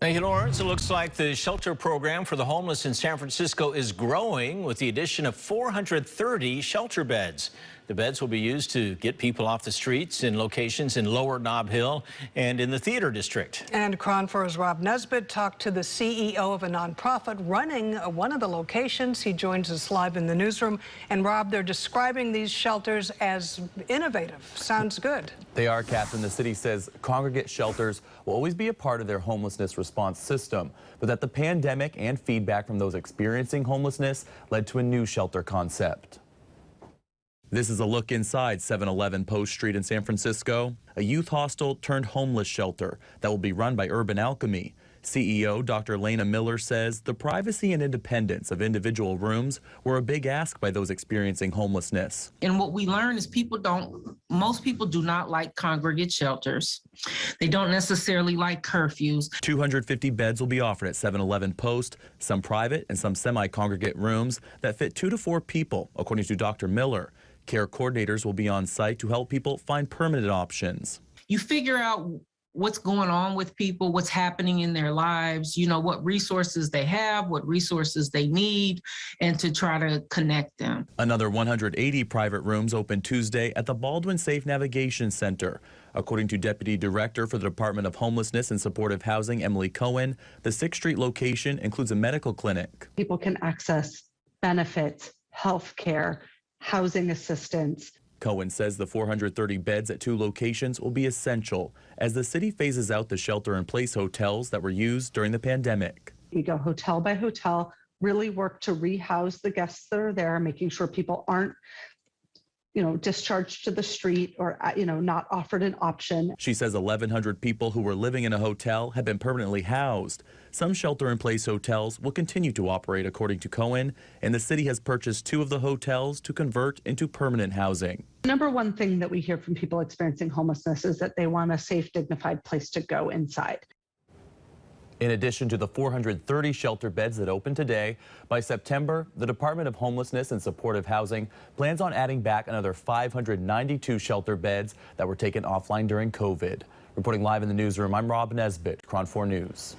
Thank you, Lawrence. It looks like the shelter program for the homeless in San Francisco is growing with the addition of 430 shelter beds. The beds will be used to get people off the streets in locations in Lower Nob Hill and in the Theater District. And KRON 4's Rob Nesbitt talked to the CEO of a nonprofit running one of the locations. He joins us live in the newsroom. And Rob, they're describing these shelters as innovative. Sounds good. They are, Catherine. The city says congregate shelters will always be a part of their homelessness response system, but that the pandemic and feedback from those experiencing homelessness led to a new shelter concept. This is a look inside 711 Post Street in San Francisco, a youth hostel turned homeless shelter that will be run by Urban Alchemy. CEO Dr. Lena Miller says the privacy and independence of individual rooms were a big ask by those experiencing homelessness. And what we learn is most people do not like congregate shelters. They don't necessarily like curfews. 250 beds will be offered at 711 Post, some private and some semi-congregate rooms that fit 2 to 4 people, according to Dr. Miller. Care coordinators will be on site to help people find permanent options. You figure out what's going on with people, what's happening in their lives, you know, what resources they have, what resources they need, and to try to connect them. Another 180 private rooms opened Tuesday at the Baldwin Safe Navigation Center. According to Deputy Director for the Department of Homelessness and Supportive Housing, Emily Cohen, the 6th Street location includes a medical clinic. People can access benefits, health care, housing assistance. Cohen says the 430 beds at 2 locations will be essential as the city phases out the shelter-in-place hotels that were used during the pandemic. We go hotel by hotel, really work to rehouse the guests that are there, making sure people aren't, discharged to the street or, not offered an option. She says 1,100 people who were living in a hotel have been permanently housed. Some shelter-in-place hotels will continue to operate, according to Cohen, and the city has purchased 2 of the hotels to convert into permanent housing. Number one thing that we hear from people experiencing homelessness is that they want a safe, dignified place to go inside. In addition to the 430 shelter beds that open today, by September, the Department of Homelessness and Supportive Housing plans on adding back another 592 shelter beds that were taken offline during COVID. Reporting live in the newsroom, I'm Rob Nesbitt, KRON 4 News.